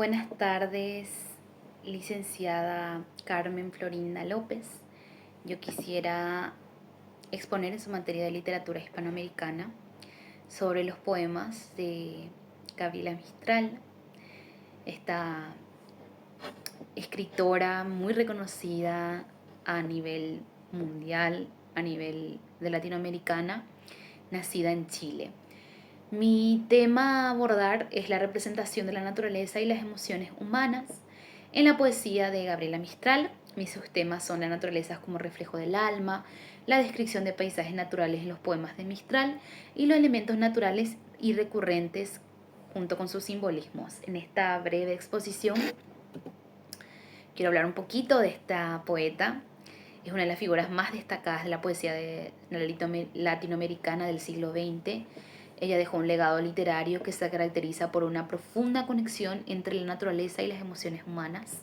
Buenas tardes, licenciada Carmen Florinda López. Yo quisiera exponer en su materia de literatura hispanoamericana sobre los poemas de Gabriela Mistral, esta escritora muy reconocida a nivel mundial, a nivel de latinoamericana, nacida en Chile. Mi tema a abordar es la representación de la naturaleza y las emociones humanas en la poesía de Gabriela Mistral. Mis temas son la naturaleza como reflejo del alma, la descripción de paisajes naturales en los poemas de Mistral y los elementos naturales y recurrentes junto con sus simbolismos. En esta breve exposición quiero hablar un poquito de esta poeta. Es una de las figuras más destacadas de la poesía latinoamericana del siglo XX. Ella dejó un legado literario que se caracteriza por una profunda conexión entre la naturaleza y las emociones humanas.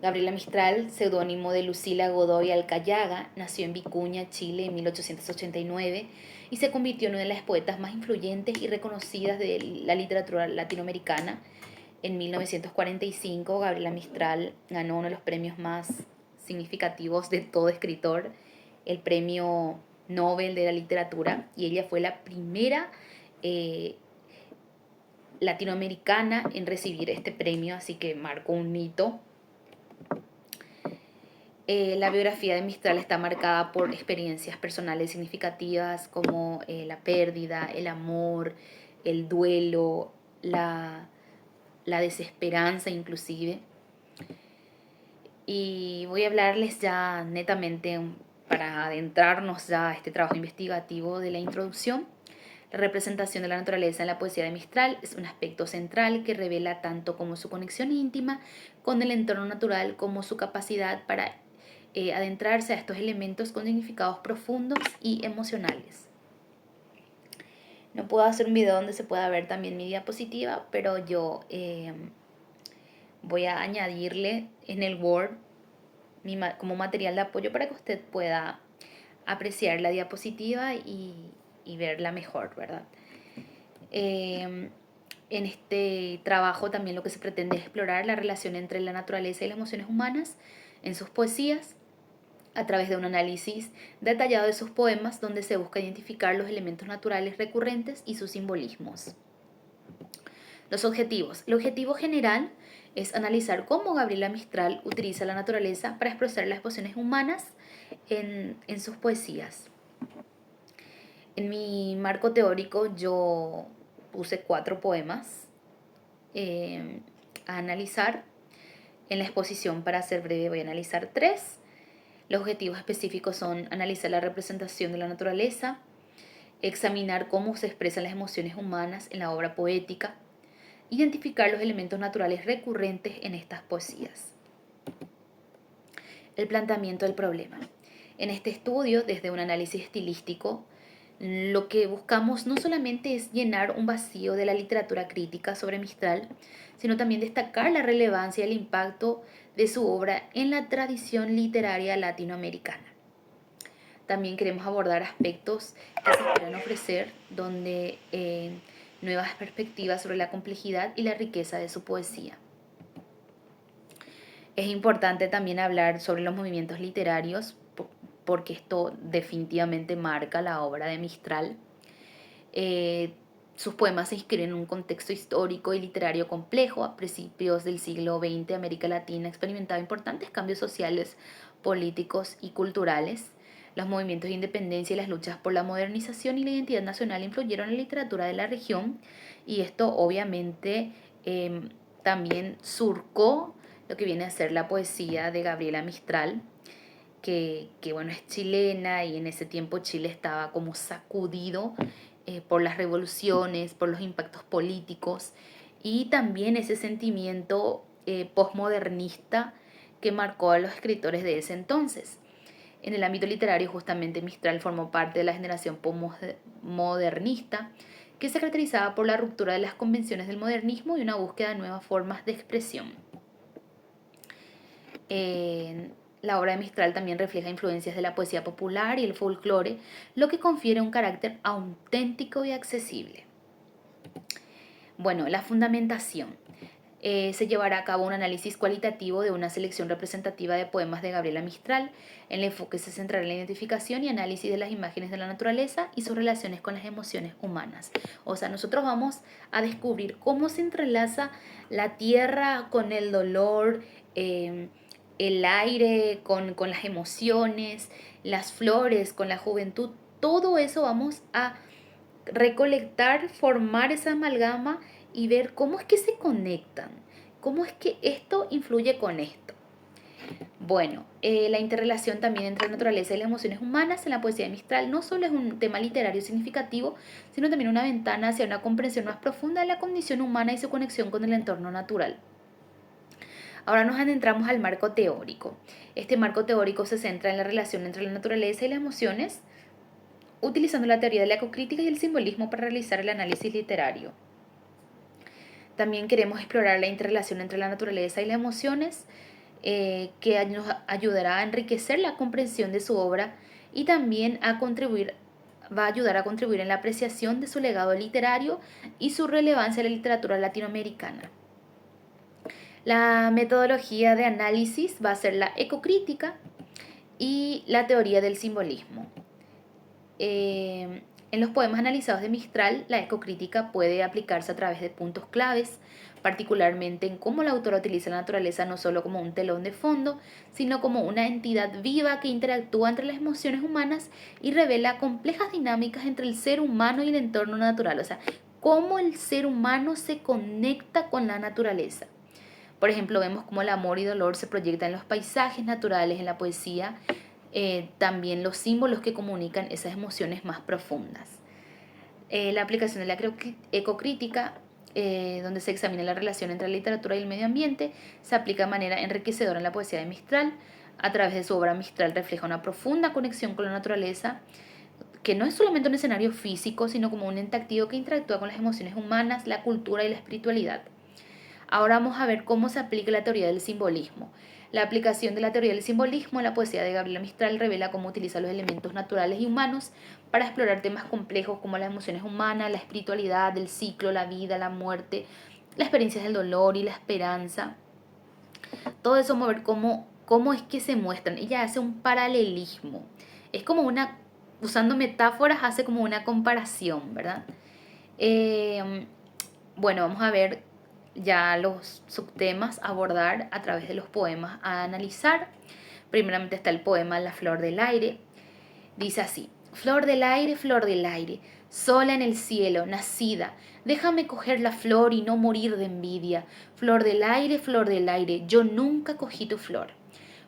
Gabriela Mistral, seudónimo de Lucila Godoy Alcayaga, nació en Vicuña, Chile, en 1889 y se convirtió en una de las poetas más influyentes y reconocidas de la literatura latinoamericana. En 1945, Gabriela Mistral ganó uno de los premios más significativos de todo escritor, el Premio Nobel de la Literatura, y ella fue la primera latinoamericana en recibir este premio, así que marcó un hito. La biografía de Mistral está marcada por experiencias personales significativas como la pérdida, el amor, el duelo, la desesperanza inclusive. Y voy a hablarles ya netamente para adentrarnos ya a este trabajo investigativo de la introducción. La representación de la naturaleza en la poesía de Mistral es un aspecto central que revela tanto como su conexión íntima con el entorno natural como su capacidad para adentrarse a estos elementos con significados profundos y emocionales. No puedo hacer un video donde se pueda ver también mi diapositiva, pero yo voy a añadirle en el Word como material de apoyo para que usted pueda apreciar la diapositiva y verla mejor, ¿verdad? En este trabajo también lo que se pretende es explorar la relación entre la naturaleza y las emociones humanas en sus poesías a través de un análisis detallado de sus poemas donde se busca identificar los elementos naturales recurrentes y sus simbolismos. Los objetivos. El objetivo general es analizar cómo Gabriela Mistral utiliza la naturaleza para expresar las emociones humanas en sus poesías. En mi marco teórico yo puse 4 poemas a analizar. En la exposición, para ser breve, voy a analizar 3. Los objetivos específicos son analizar la representación de la naturaleza, examinar cómo se expresan las emociones humanas en la obra poética, identificar los elementos naturales recurrentes en estas poesías. El planteamiento del problema. En este estudio, desde un análisis estilístico, lo que buscamos no solamente es llenar un vacío de la literatura crítica sobre Mistral, sino también destacar la relevancia y el impacto de su obra en la tradición literaria latinoamericana. También queremos abordar aspectos que se esperan ofrecer, donde nuevas perspectivas sobre la complejidad y la riqueza de su poesía. Es importante también hablar sobre los movimientos literarios, porque esto definitivamente marca la obra de Mistral. Sus poemas se inscriben en un contexto histórico y literario complejo. A principios del siglo XX, América Latina experimentaba importantes cambios sociales, políticos y culturales. Los movimientos de independencia y las luchas por la modernización y la identidad nacional influyeron en la literatura de la región, y esto obviamente también surcó lo que viene a ser la poesía de Gabriela Mistral, que bueno, es chilena, y en ese tiempo Chile estaba como sacudido por las revoluciones, por los impactos políticos y también ese sentimiento postmodernista que marcó a los escritores de ese entonces. En el ámbito literario, justamente Mistral formó parte de la generación postmodernista, que se caracterizaba por la ruptura de las convenciones del modernismo y una búsqueda de nuevas formas de expresión. La obra de Mistral también refleja influencias de la poesía popular y el folclore, lo que confiere un carácter auténtico y accesible. Bueno, la fundamentación. Se llevará a cabo un análisis cualitativo de una selección representativa de poemas de Gabriela Mistral. El enfoque se centrará en la identificación y análisis de las imágenes de la naturaleza y sus relaciones con las emociones humanas. O sea, nosotros vamos a descubrir cómo se entrelaza la tierra con el dolor, el aire con las emociones, las flores con la juventud. Todo eso vamos a recolectar, formar esa amalgama y ver cómo es que se conectan, cómo es que esto influye con esto. Bueno, la interrelación también entre la naturaleza y las emociones humanas en la poesía de Mistral no solo es un tema literario significativo, sino también una ventana hacia una comprensión más profunda de la condición humana y su conexión con el entorno natural. Ahora nos adentramos al marco teórico. Este marco teórico se centra en la relación entre la naturaleza y las emociones, utilizando la teoría de la ecocrítica y el simbolismo para realizar el análisis literario. También queremos explorar la interrelación entre la naturaleza y las emociones, que nos ayudará a enriquecer la comprensión de su obra y también va a ayudar a contribuir en la apreciación de su legado literario y su relevancia en la literatura latinoamericana. La metodología de análisis va a ser la ecocrítica y la teoría del simbolismo. En los poemas analizados de Mistral, la ecocrítica puede aplicarse a través de puntos claves, particularmente en cómo la autora utiliza la naturaleza no solo como un telón de fondo, sino como una entidad viva que interactúa entre las emociones humanas y revela complejas dinámicas entre el ser humano y el entorno natural. O sea, cómo el ser humano se conecta con la naturaleza. Por ejemplo, vemos cómo el amor y dolor se proyectan en los paisajes naturales, en la poesía, también los símbolos que comunican esas emociones más profundas. La aplicación de la ecocrítica, donde se examina la relación entre la literatura y el medio ambiente, se aplica de manera enriquecedora en la poesía de Mistral. A través de su obra, Mistral refleja una profunda conexión con la naturaleza, que no es solamente un escenario físico, sino como un ente activo que interactúa con las emociones humanas, la cultura y la espiritualidad. Ahora vamos a ver cómo se aplica la teoría del simbolismo. La aplicación de la teoría del simbolismo en la poesía de Gabriela Mistral revela cómo utiliza los elementos naturales y humanos para explorar temas complejos como las emociones humanas, la espiritualidad, el ciclo, la vida, la muerte, las experiencias del dolor y la esperanza. Todo eso vamos a ver cómo es que se muestran. Ella hace un paralelismo. Es como usando metáforas, hace como una comparación, ¿verdad? Bueno, vamos a ver ya los subtemas a abordar a través de los poemas a analizar. Primeramente está el poema La flor del aire. Dice así: flor del aire, sola en el cielo, nacida, déjame coger la flor y no morir de envidia. Flor del aire, yo nunca cogí tu flor.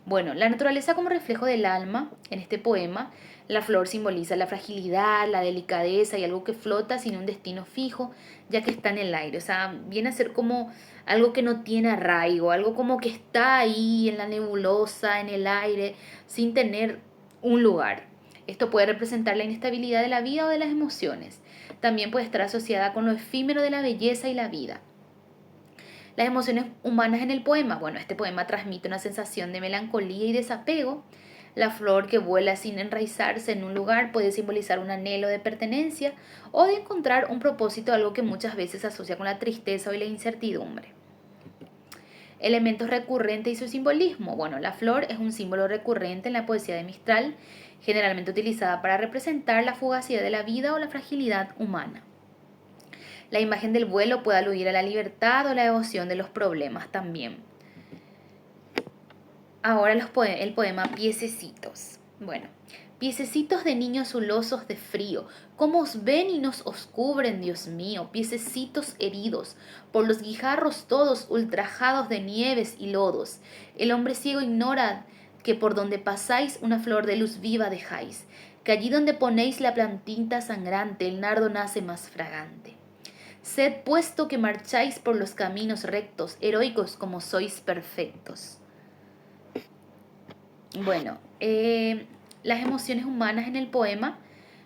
Bueno, la naturaleza como reflejo del alma, en este poema, la flor simboliza la fragilidad, la delicadeza y algo que flota sin un destino fijo, ya que está en el aire. O sea, viene a ser como algo que no tiene arraigo, algo como que está ahí en la nebulosa, en el aire, sin tener un lugar. Esto puede representar la inestabilidad de la vida o de las emociones. También puede estar asociada con lo efímero de la belleza y la vida. Las emociones humanas en el poema. Bueno, este poema transmite una sensación de melancolía y desapego. La flor que vuela sin enraizarse en un lugar puede simbolizar un anhelo de pertenencia o de encontrar un propósito, algo que muchas veces se asocia con la tristeza y la incertidumbre. Elementos recurrentes y su simbolismo. Bueno, la flor es un símbolo recurrente en la poesía de Mistral, generalmente utilizada para representar la fugacidad de la vida o la fragilidad humana. La imagen del vuelo puede aludir a la libertad o la devoción de los problemas también. Ahora el poema Piececitos. Bueno, piececitos de niños zulosos de frío, cómo os ven y nos os cubren, Dios mío, piececitos heridos, por los guijarros todos ultrajados de nieves y lodos. El hombre ciego ignora que por donde pasáis una flor de luz viva dejáis, que allí donde ponéis la plantita sangrante el nardo nace más fragante. Sed puesto que marcháis por los caminos rectos, heroicos como sois perfectos. Bueno, las emociones humanas en el poema.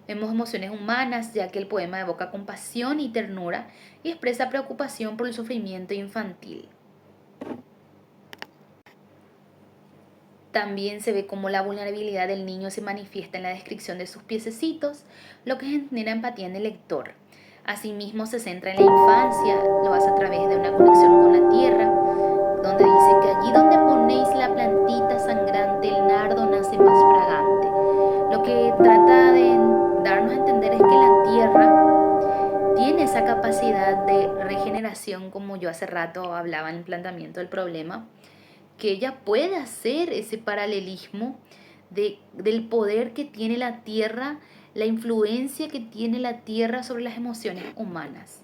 Vemos emociones humanas ya que el poema evoca compasión y ternura y expresa preocupación por el sufrimiento infantil. También se ve cómo la vulnerabilidad del niño se manifiesta en la descripción de sus piececitos, lo que genera empatía en el lector. Asimismo se centra en la infancia, lo hace a través de una conexión con la tierra, donde dice que allí donde ponéis la plantita sangrante, el nardo nace más fragante. Lo que trata de darnos a entender es que la tierra tiene esa capacidad de regeneración, como yo hace rato hablaba en el planteamiento del problema, que ella puede hacer ese paralelismo del poder que tiene la tierra, la influencia que tiene la tierra sobre las emociones humanas.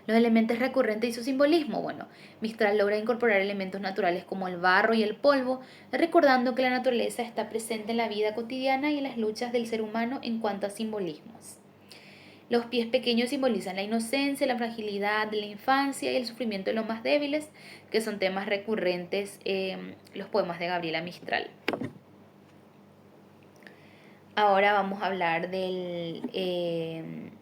Los elementos recurrentes y su simbolismo. Bueno, Mistral logra incorporar elementos naturales como el barro y el polvo, recordando que la naturaleza está presente en la vida cotidiana y en las luchas del ser humano en cuanto a simbolismos. Los pies pequeños simbolizan la inocencia, la fragilidad de la infancia y el sufrimiento de los más débiles, que son temas recurrentes en los poemas de Gabriela Mistral. Ahora vamos a hablar del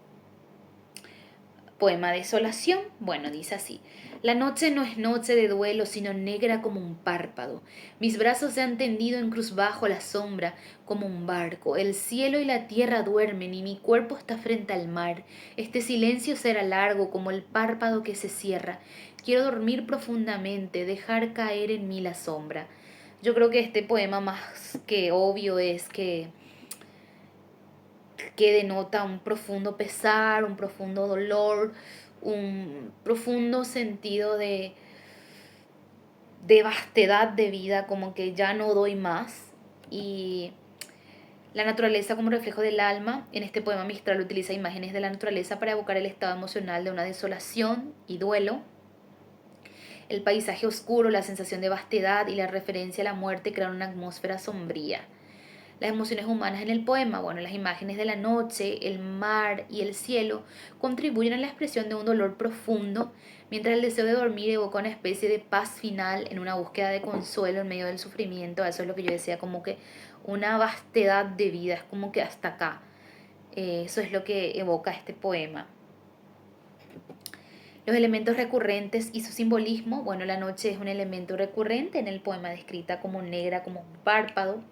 poema Desolación. Bueno, dice así: la noche no es noche de duelo, sino negra como un párpado. Mis brazos se han tendido en cruz bajo la sombra como un barco. El cielo y la tierra duermen y mi cuerpo está frente al mar. Este silencio será largo como el párpado que se cierra. Quiero dormir profundamente, dejar caer en mí la sombra. Yo creo que este poema, más que obvio, es que denota un profundo pesar, un profundo dolor, un profundo sentido de vastedad de vida, como que ya no doy más. Y la naturaleza como reflejo del alma. En este poema Mistral utiliza imágenes de la naturaleza para evocar el estado emocional de una desolación y duelo. El paisaje oscuro, la sensación de vastedad y la referencia a la muerte crean una atmósfera sombría. Las emociones humanas en el poema, bueno, las imágenes de la noche, el mar y el cielo contribuyen a la expresión de un dolor profundo, mientras el deseo de dormir evoca una especie de paz final en una búsqueda de consuelo en medio del sufrimiento. Eso es lo que yo decía, como que una vastedad de vida, es como que hasta acá. Eso es lo que evoca este poema. Los elementos recurrentes y su simbolismo. Bueno, la noche es un elemento recurrente en el poema, descrita como negra, como un párpado.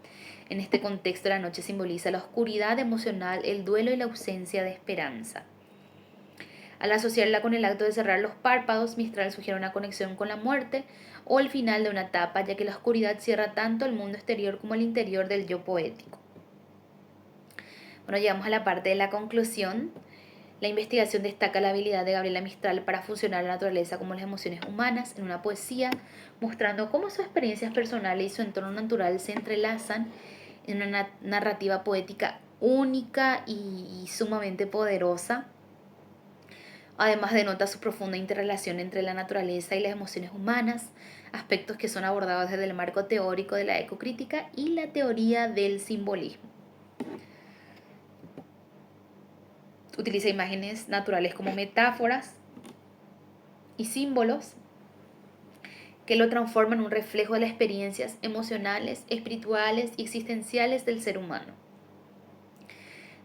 En este contexto, la noche simboliza la oscuridad emocional, el duelo y la ausencia de esperanza. Al asociarla con el acto de cerrar los párpados, Mistral sugiere una conexión con la muerte o el final de una etapa, ya que la oscuridad cierra tanto el mundo exterior como el interior del yo poético. Bueno, llegamos a la parte de la conclusión. La investigación destaca la habilidad de Gabriela Mistral para fusionar la naturaleza como las emociones humanas en una poesía, mostrando cómo sus experiencias personales y su entorno natural se entrelazan en una narrativa poética única y sumamente poderosa. Además denota su profunda interrelación entre la naturaleza y las emociones humanas, aspectos que son abordados desde el marco teórico de la ecocrítica y la teoría del simbolismo. Utiliza imágenes naturales como metáforas y símbolos que lo transforman en un reflejo de las experiencias emocionales, espirituales y existenciales del ser humano.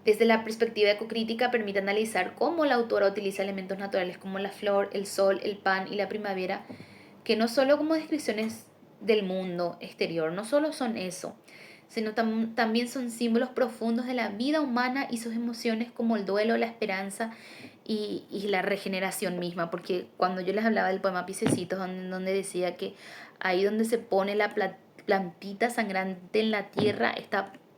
Desde la perspectiva ecocrítica permite analizar cómo la autora utiliza elementos naturales como la flor, el sol, el pan y la primavera, que no solo como descripciones del mundo exterior, no solo son eso, sino también son símbolos profundos de la vida humana y sus emociones como el duelo, la esperanza y la regeneración misma. Porque cuando yo les hablaba del poema Piececitos, donde decía que ahí donde se pone la plantita sangrante en la tierra,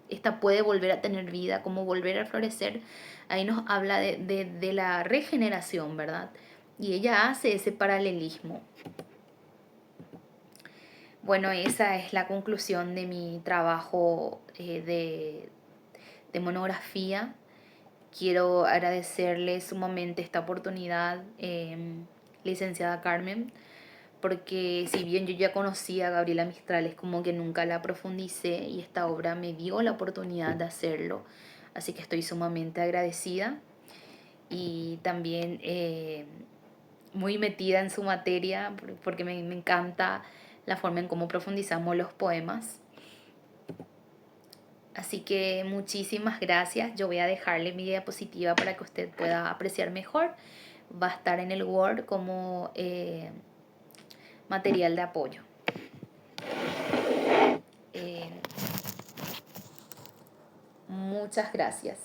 esta puede volver a tener vida, como volver a florecer, ahí nos habla de la regeneración, ¿verdad? Y ella hace ese paralelismo. Bueno, esa es la conclusión de mi trabajo de monografía. Quiero agradecerle sumamente esta oportunidad, licenciada Carmen, porque si bien yo ya conocía a Gabriela Mistral, es como que nunca la profundicé y esta obra me dio la oportunidad de hacerlo. Así que estoy sumamente agradecida y también muy metida en su materia porque me encanta la forma en cómo profundizamos los poemas. Así que muchísimas gracias. Yo voy a dejarle mi diapositiva para que usted pueda apreciar mejor. Va a estar en el Word como material de apoyo. Muchas gracias.